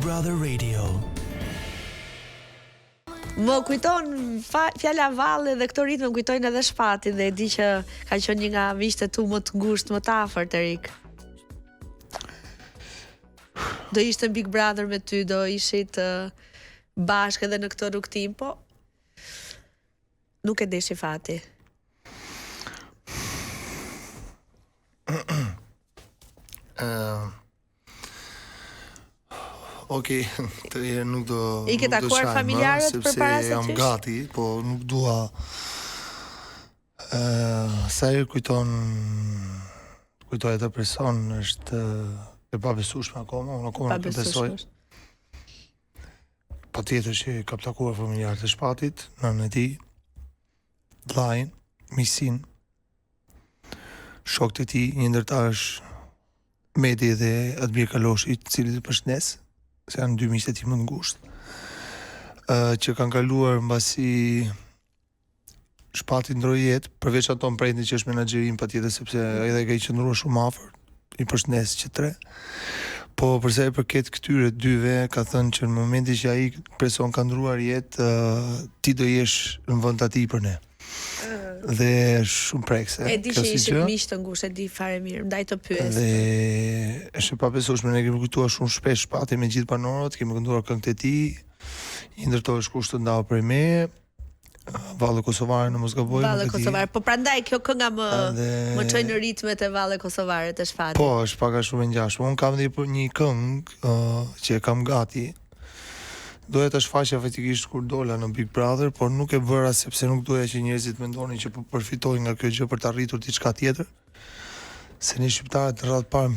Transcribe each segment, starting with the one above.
Brother Radio. Më kujton fjala valle dhe këto ritme më kujtojnë edhe Shpatin dhe e di që ka qenë një nga miqtë tu më të ngushtë, më të afërt Erik. Do ishte Big Brother me ty, do ishit bashkë edhe në këtë rrugtim, po nuk e deshi fati. Okej, nuk do I ke takuar familjarët përpara se jam gati, po nuk dua sa herë kujtoj atë person është e pabesueshme akoma, unë akoma nuk e besoj. Patjetër që kam takuar familjarët e Shpatit, nënën e tij, vllajin, miqsin, shokët e tij, një ndërta është Medi dhe Admir Kaloshi, të cilët e përshëndes, se janë dy miqtë e tij më të ngushtë, që kanë kaluar mbasi Shpati ndroi jetë, përveç Anton Prenti që është menaxherim patjetër sepse ai dhe ka qenë shumë afër, i përshëndes që tre. Po përsa i përket këtyre dyve, ka thënë që në momentin që ai person ka ndruar jetë, ti do jesh në vend të atij për ne. Dhe shumë prekse. E di që ishit miq të ngushtë, e di fare mirë, ndaj të pyes. Dhe është e pabesueshme, ne kemi kujtuar shumë shpesh Shpati me gjithë banorët, kemi kënduar këngët e tij, një ndërtoi kusht të ndau për me, Valle Kosovare në mos gaboj. Valle Kosovare, po prandaj kjo kënga më çoj në ritmet e Valle Kosovare të Shpatit. Po, është pak a shumë e ngjashme. Unë kam një këngë që e kam gati. Doja ta shfaqja faktikisht kur dola në Big Brother, por nuk e bëra sepse nuk doja që njerëzit mendonin që po përfitojnë nga kjo gjë për të arritur diçka tjetër. Se ne shqiptarët rreth parë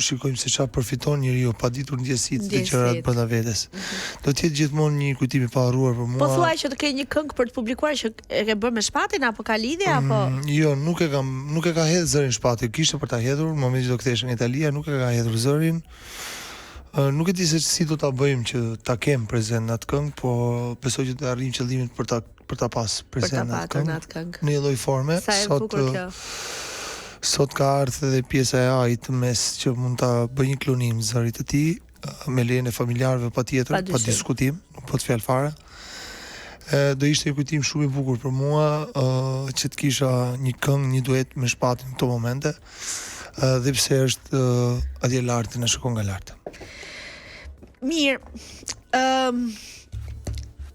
shikojmë se çfarë përfiton njeriu pa ditur ndjesitë të gjërat brenda vetes. Do të jetë gjithmonë një kujtim i paharruar për mua. Po thuaj që të ke një këngë për të publikuar që e ke bërë me Shpatin apo ka lidhje apo? Jo, nuk e ka hedhur zërin Shpati, kishte për ta hedhur, në momentin që do kthehesh në Itali, nuk e ka hedhur zërin. Nuk e di se si do ta bëjmë që ta kem prezent atë këngë, po besoj që të arrijmë qëllimin për ta pas prezent atë këngë. Në një lloj forme. Sa e bukur kjo. Sot ka ardhur edhe pjesa e AI-t mes që mund ta bëj një klonim zërit të tij me lejen e familjarëve patjetër, pa diskutim, nuk po të fjalë fare. Do ishte një kujtim shumë i bukur për mua që të kisha një këngë, një duet me Shpatin në këto momente, dhe pse është atje lart në shkon nga lart. Mirë.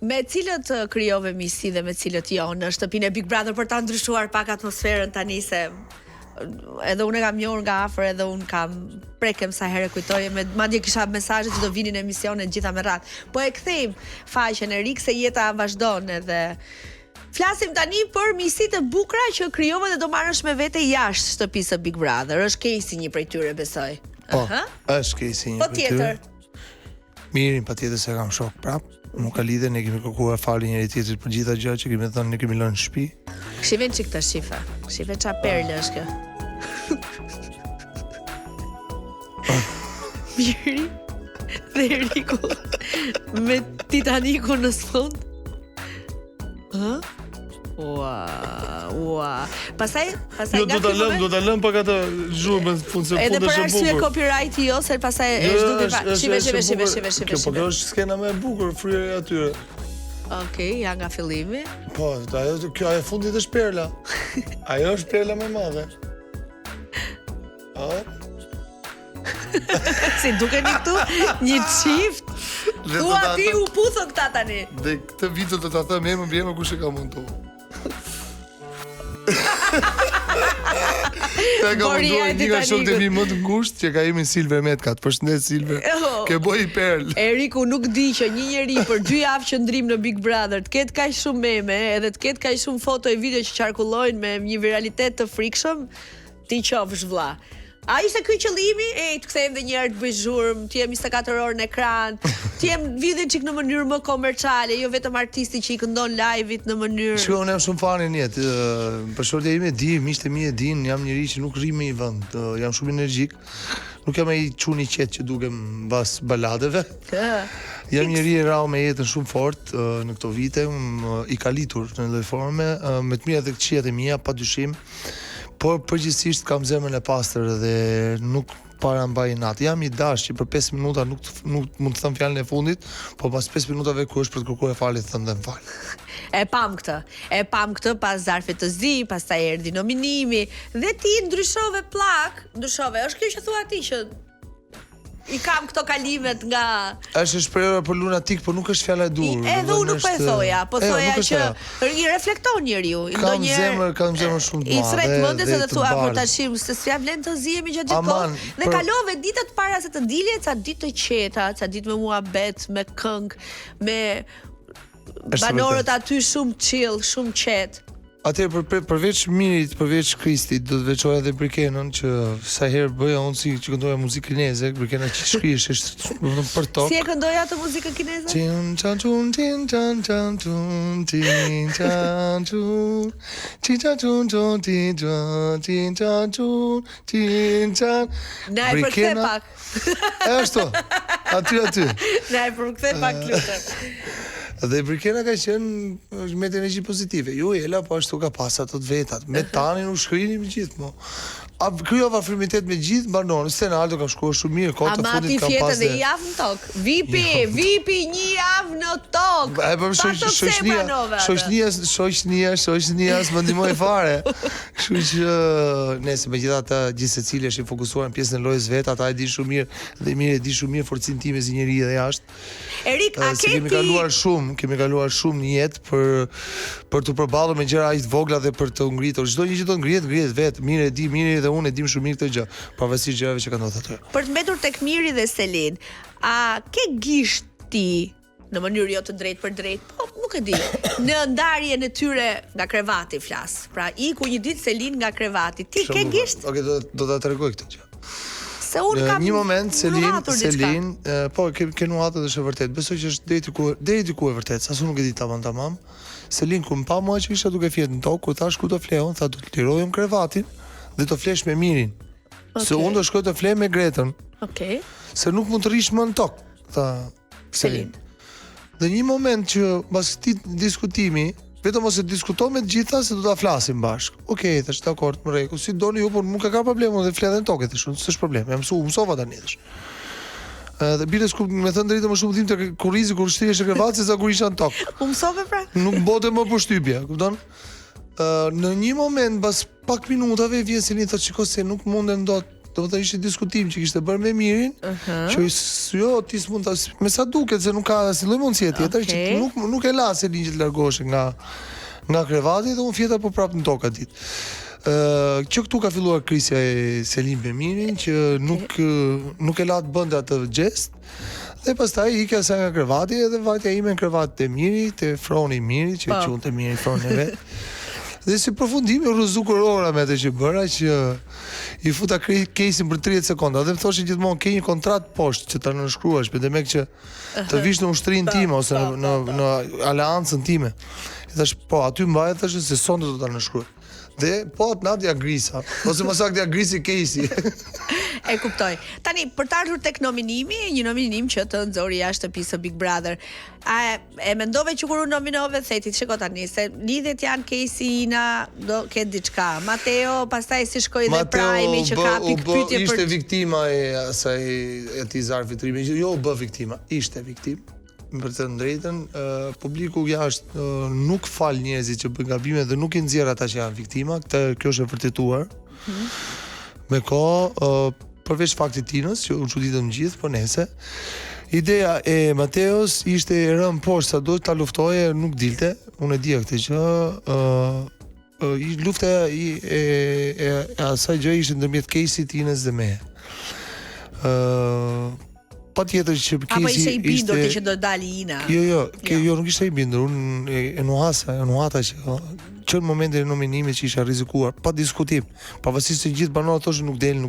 Me cilët krijove miqësi dhe me cilët jo në shtëpinë e Big Brother për ta ndryshuar pak atmosferën tani se edhe unë kam njohur nga afër, edhe unë kam prekem sa herë kujtoj, madje kisha mesazhe që do vinin në emisione gjitha me radhë. Po e kthejmë faqen e Erik se jeta vazhdon edhe flasim tani për miqësitë e bukura që krijove dhe do marrësh me vete jashtë shtëpisë së Big Brother. Është Casey një prej tyre, besoj. Po, është Casey një prej tyre. Mirin patjetër se kam shok prap. Nuk ka lidhje, ne kemi kërkuar falje njëri tjetrit për gjitha gjërat që kemi thënë, ne kemi lënë në shtëpi. Shiven çik të shifa. Shiven ça perlë është kjo. Miri dhe Eriku me Titaniku në sfond. Pastaj jo, do ta lëm pak atë zhurmën fund se edhe për arsye copyright jo, se pastaj është duke shive. Po kjo është skena më e bukur fryrë atyre. Okej, ja nga fillimi. Po, kjo e fundit është perla. Ajo është perla më e madhe. Si dukeni këtu një çift. Tu aty u puthën këta tani. Dhe këtë vit do ta them emrin kush e ka munduar. Ta ka munduar një nga shokët e mi më të ngushtë që ka emrin Silver Metkat. Përshëndet Silver. Ke boj perl. Eriku nuk di që një njeri për 2 javë qëndrim në Big Brother të ketë kaq shumë meme, edhe të ketë kaq shumë foto e video që qarkullojnë me një viralitet të frikshëm, ti qofsh vlla. A ishte ky qëllimi? Të kthejmë dhe një herë të bëj zhurmë, të jem 24 orë në ekran, të jem vidhen çik në mënyrë më komerciale, jo vetëm artisti që i këndon live-it në mënyrë. Shkoj, unë jam shumë fan i jetë. Për shortë ime di, miqtë e mi e din, jam njëri që nuk rri me një vend, jam shumë energjik. Nuk jam ai çuni qetë që dukem mbas baladeve. Jam njëri i rrallë me jetën shumë fort në këto vite, i kalitur në lloj forme, me të mira dhe të këqijat e mia, padyshim. Por përgjithsisht kam zemrën e pastër dhe nuk para mbaj natë. Jam i dashur që për 5 minuta nuk mund të them fjalën e fundit, po pas 5 minutave kur është për të kërkuar falje të thënë fal. E pam këtë pas zarfit të zi, pastaj erdhi nominimi dhe ti ndryshove plak, është kjo që thua ti që i kam këto kalimet nga... Është shprehur për lunatik, por nuk është fjala e dur. Edhe unë nuk po e thoja, po thoja që i reflekton njeriu. Kam zemër shumë të madhe. I thret mendes edhe thua për tashim se s'ja vlen të zihemi gjatë gjithë kohë. Dhe kalove ditët para se të dilje, ca ditë të qeta, ca ditë me muhabet, me këngë, me banorët aty shumë chill, shumë qetë. Atëherë përveç Mirit, përveç Kristit, do të veçoja edhe Brikenën që sa herë bëja unë si që këndoja muzikë kineze, Brikena që shkrihesh është për tokë. Si e këndoja atë muzikën kineze? Tin chan chun tin chan chan chun tin chan chun tin chan chun chun tin chan chun tin chan. Na e përkthe pak. Ashtu. Aty. Na e përkthe pak lutem. Dhe Brikena ka qenë me energji pozitive. Jo, Ela po ashtu ka pas ato të vetat. Me Tanin u shkrini me gjithë, mo. Kryova frimitet me gjithë banorë. Stenaldo ka shkuar shumë mirë, kohë të fundit ka pas. Ama ti fjetë dhe një javë në tokë. Vipi një javë në tokë. E për shoqënia s'më ndihmoi fare. Kështu që nëse megjithatë gjithë secili është i fokusuar në pjesën e lojës vet, ata e dinë shumë mirë dhe mirë e di shumë mirë forcinë time si njeri dhe jashtë. Erik, a ke kemi kaluar shumë në jetë për të përballur me gjëra aq të vogla dhe për të ngritur. Çdo gjë që do ngrihet vetë, mirë e di, mirë dhe unë e dim shumë mirë këtë gjë, pavarësisht gjërave që kanë ndodhur aty. Për të mbetur tek Miri dhe Selin, a ke gisht ti në mënyrë jo të drejtë për drejtë, po nuk e di, në ndarjen e tyre nga krevati flas. Pra iku një ditë Selin nga krevati. Ti ke gisht? Okej, do ta tregoj këtë gjë. Se unë kam një moment Selin, po ke nuhatur dhe është e vërtet. Besoj që është deri diku e vërtet, sa unë nuk e di tamam. Selin kur më pa mua që isha duke fjetë në tokë, kur thash ku do flehun, tha do të lirojmë krevatin dhe të flesh me Mirin. Se unë do shkoj të flej me Gretën. Okej. Se nuk mund të rish më në tokë, tha Selin. Dhe një moment që pas këtij diskutimi, vetëm ose diskuto me të gjitha se do ta flasim bashkë. Okej, thash dakord, më rregull. Si doni ju, por nuk ka problem, dhe fledhen tokë thash, s'është problem. Jam mësova tani thash. Dhe biles ku me thënë drejtë më shumë dhimbje të kurrizi kur shtrihesh në krevat se sa kur isha në tokë. U mësove pra? Nuk bote më përshtypje, kupton? Në një moment pas pak minutave vjen Selin thotë shikoj se nuk mundem dot. Do të ishte diskutim që kishte bërë me Mirin, që jo ti s'mund ta me sa duket se nuk ka asnjë lloj mundësie tjetër që nuk e la Selin që të largohesh nga krevati dhe unë fjeta po prapë në tokë atë ditë. Që këtu ka filluar krisja e Selin me Mirin që nuk e la të bënte atë gest dhe pastaj ikja sa nga krevati edhe vajtja ime në krevat të Miri, të froni i Miri që quante Miri froni vet. Dhe si përfundimi u rrezu kurora me atë që bëra që i futa kesin për 30 sekonda dhe më thoshin gjithmonë ke një kontratë poshtë që ta nënshkruash, me demek që të vish në ushtrinë time ose në aleancën time. I thash po aty mbahet tash se sonte do ta nënshkruaj. Dhe po atë natë ja grisa, ose më saktë ja grisi Casey. E kuptoj. Tani për të ardhur tek nominimi, një nominim që të nxori jashtë shtëpisë Big Brother. A e mendove që kur u nominove theti, shiko tani se lidhet janë Casey Ina, do ketë diçka. Mateo, pastaj si shkoi dhe Prime që ka pikpyetje për ishte viktima e asaj atij zarfi trimi. Jo u bë viktima, ishte viktimë. Për të drejtën, publiku jashtë nuk fal njerëzit që bëjnë gabime dhe nuk i nxjerr ata që janë viktima. Kjo është e vërtetuar. Me kohë, përveç faktit Tinës që u çuditëm gjithë, po nese. Ideja e Mateos ishte e rënë poshtë, sado ta luftoje, nuk dilte. Unë e dija këtë që lufta e asaj gjë ishte ndërmjet Casey, Tinës dhe meje. Patjetër që Casey apo ishte i bindur ti që do dali Ina. Jo, nuk ishte i bindur. Unë e nuhata që në momentin e nominimit që isha rrezikuar pa diskutim. Pavarësisht se gjithë banorët thoshin nuk del.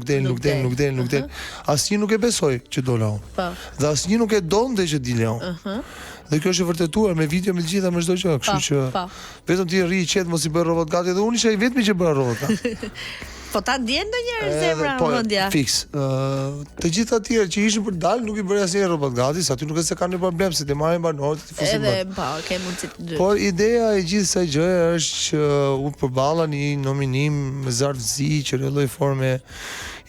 Asnjë nuk e besoi që dola unë. Po. Dhe asnjë nuk e donte që dilja unë. Dhe kjo është e vërtetuar me video me të gjitha me çdo gjë, kështu që vetëm ti rri i qet mos i bën robot gati dhe unë isha i vetmi që bëra robot gati. Po ta ndjen ndonjëherë zemra mendja. Fiks. Të gjithë atjerë që ishin për dal nuk i bëri asnjë robot gati, sa aty nuk është se kanë problem se të marrin banorët të fusin. Edhe po, ke mundësi të dy. Por ideja e gjithë kësaj gjëje është që u përballa një nominim me zarfzi që në lloj forme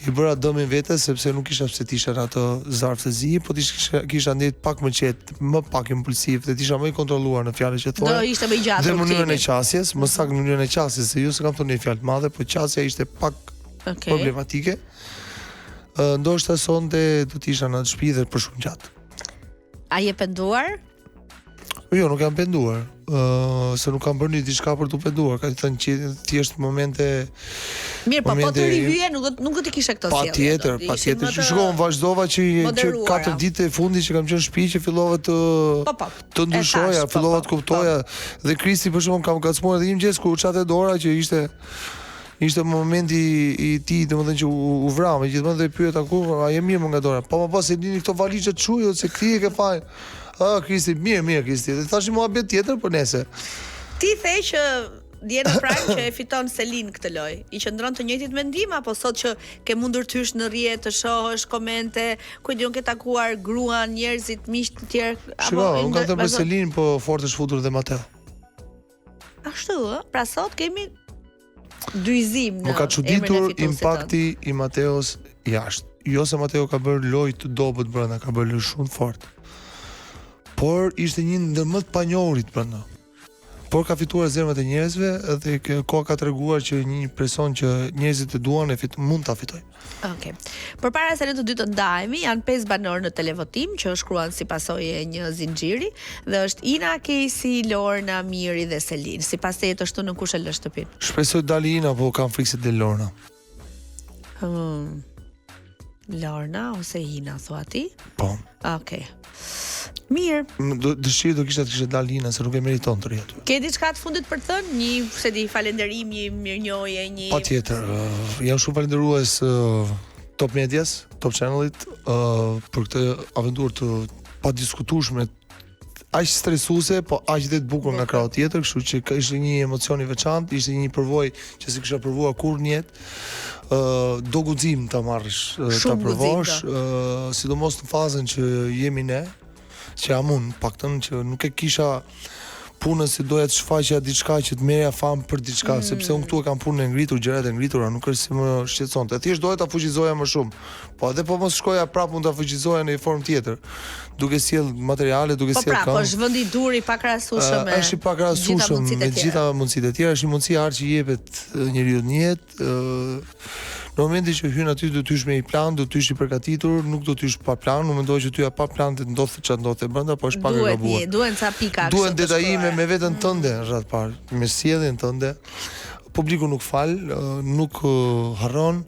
I bëra dëmin vetes sepse nuk kisha pse t'isha në atë zarf të zi, po kisha ndjet pak më qetë, më pak impulsiv, dhe t'isha më i kontrolluar në fjalët që thoja. Do ishte më gjatë. Dhe mënyrën e qasjes, më saktë mënyrën e qasjes, se ju s'kam thonë një fjalë të madhe, po qasja ishte pak problematike. Ndoshta sonte do t'isha në shtëpi dhe për shumë gjatë. A je penduar? Jo, nuk jam penduar. Se nuk kam bërë një diçka për t'u penduar, ka thënë që thjesht momente. Mirë, po të rivye nuk do të kishe këto sjellje. Patjetër. Shikoj, vazhdova që 4 ditë e fundit që kam qenë në shtëpi që fillova të ndryshoja, fillova të kuptoja dhe Kristi për shkakun kam gacmuar edhe një mëngjes ku çatë dora që ishte momenti i tij, domethënë që u vra, gjithmonë dhe pyeta ku, a je mirë më nga dora? Po se dini këto valizhe të çujë se kthie ke fajin. Kristi, mirë Kristi. Dhe thashë mua bet tjetër për nese. Ti the që dje në Prime që e fiton Selin këtë lojë. I qëndron të njëjtit mendim apo sot që ke mundur të hysh në rrjet, të shohësh komente, ku diun ke takuar gruan, njerëzit, miq të tjerë apo unë kam thënë për Selin, po fort është futur dhe Mateo. Ashtu, pra sot kemi dyzim në. Më ka çuditur impakti i Mateos jashtë. Jo se Mateo ka bërë lojë të dobët brenda, ka bërë lojë shumë fort. Por ishte një ndër më të panjohurit brenda. Por ka fituar zemrat e njerëzve dhe koha ka treguar që një person që njerëzit e duan mund ta fitojë. Okej. Përpara se ne të dy të ndahemi, janë 5 banorë në televotim që shkruan si pasojë e një zinxhiri dhe është Ina, Kesi, Lorna, Miri dhe Selin. Sipas teje të shtu në kush e lë shtëpinë? Shpresoj të dalë Ina, po kam frikë se del Lorna. Lorna ose Ina thua ti? Po. Okej. Mirë. Dëshirë do kishte të kishte dalë Ina se nuk e meriton të rri aty. Ke diçka të fundit për të thënë? Një se di falënderim, një mirënjohje, një. Patjetër, jam shumë falënderues Top Medias, Top Channelit për këtë aventurë të padiskutueshme, aq stresuese, po aq dhe të bukur nga krau tjetër, kështu që ishte një emocion i veçantë, ishte një përvojë që s'e kisha provuar kurrë në jetë. Do guxim ta marrësh, ta provosh, sidomos në fazën që jemi ne, që jam unë, paktën që nuk e kisha punën si doja të shfaqja diçka që të merja fam për diçka, sepse unë këtu e kam punën e ngritur, gjërat e ngritura, nuk është si më shqetësonte. Thjesht doja ta fuqizoja më shumë. Po edhe po mos shkoja prapë mund ta fuqizoja në një formë tjetër, duke sjell materiale, duke sjell këngë. Po pra, është vend i dur i pakrahasueshëm me. Është i pakrahasueshëm me gjitha mundësitë e tjera, është një mundësi art që jepet njeriu në jetë. Në momentin që hyn aty do të hysh me një plan, do të hysh i përgatitur, nuk do të hysh pa plan. Unë mendoj që tyja pa plan të ndodhë çfarë ndodhte brenda, po është pak e gabuar. Duhen ca pika. Duhen detajime me veten tënde, rreth parë, me sjelljen tënde. Publiku nuk fal, nuk harron,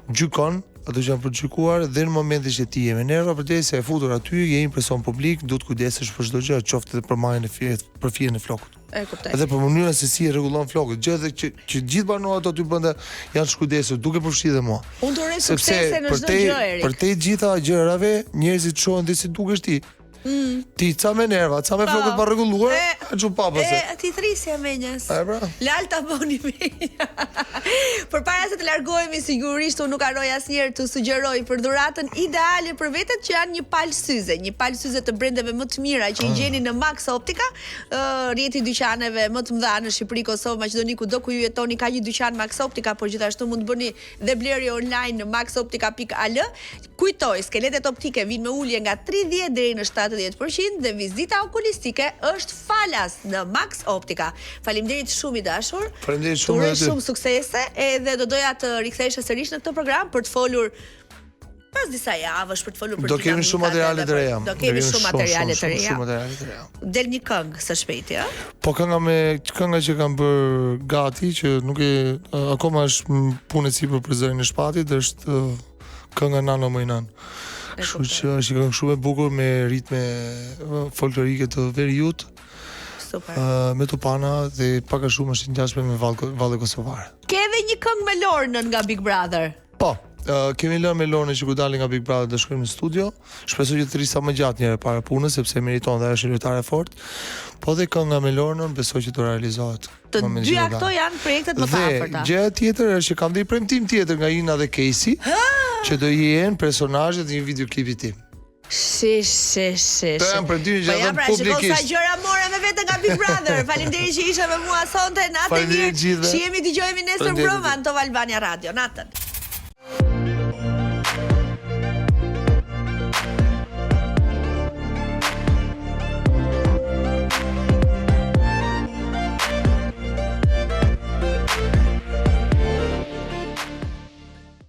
gjykon, ato që janë për gjykuar dhe në momentin që ti je me nerva përdesë e futur aty, je një person publik, duhet të kujdesesh për çdo gjë, qoftë edhe për marrjen e për fije në flokut. E kuptoj. Edhe për mënyrën se si e rregullon flokët, gjë edhe që gjithë banorët aty brenda janë shkujdesur, duke përfshirë dhe mua. Unë të uroj suksese në çdo gjë, Erik. Për te gjitha gjërave, njerëzit shohin dhe si dukesh ti. Ti ca me nerva, ca me flokët pa rregulluar, çu papase. Ti thrisja menjas. Lalta bëni menja. Përpara se të largohemi, sigurisht unë nuk harroj asnjëherë të sugjeroj për dhuratën ideale për vetët që janë një palë syze të brendeve më të mira që i gjeni në Max Optica, rrjeti dyqaneve më të mëdha në Shqipëri, Kosovë, Maqedoni, kudo ku ju jetoni ka një dyqan Max Optica, por gjithashtu mund të bëni dhe blerje online në maxoptica.al. Kujtoj, skeletet optike vinë me ulje nga 30 deri në 70% dhe vizita okulistike është falas në Max Optica. Faleminderit shumë i dashur. Faleminderit shumë. Shumë suksese edhe do doja të rikthehesh sërish në këtë program për të folur pas disa javësh për të folur për do kemi shumë materiale të reja. Do kemi shumë materiale të reja. Del një këngë së shpejti, ë? Po kënga që kam bërë gati që nuk e akoma është punë e sipër për zërin e shpatit, është kënga Nano më nan. Kështu që është një këngë shumë e bukur me ritme folklorike të Veriut. Super. Me Tupana dhe pak a shumë është ngjashme me valle kosovare. Ke edhe një këngë me Lornën nga Big Brother. Po. Kemi lënë me Lornën që kur dalim nga Big Brother të shkojmë në studio. Shpresoj që të rri sa më gjatë njëherë para punës sepse meriton dhe është një lojtare fort. Po dhe kënga me Lornën besoj që do realizohet. Të dy këto janë projektet më të afërta. Dhe gjëja tjetër është që kam dhe i premtim tjetër nga Ina dhe Casey, që do jenë personazhet e një videoklipi tim. Të jam për dy që edhe publikisht. Sa gjëra more me vete nga Big Brother. Faleminderit që ishe me mua sonte. Natë mirë. Shihemi, dëgjohemi nesër brëma në Top Albania Radio. Natën.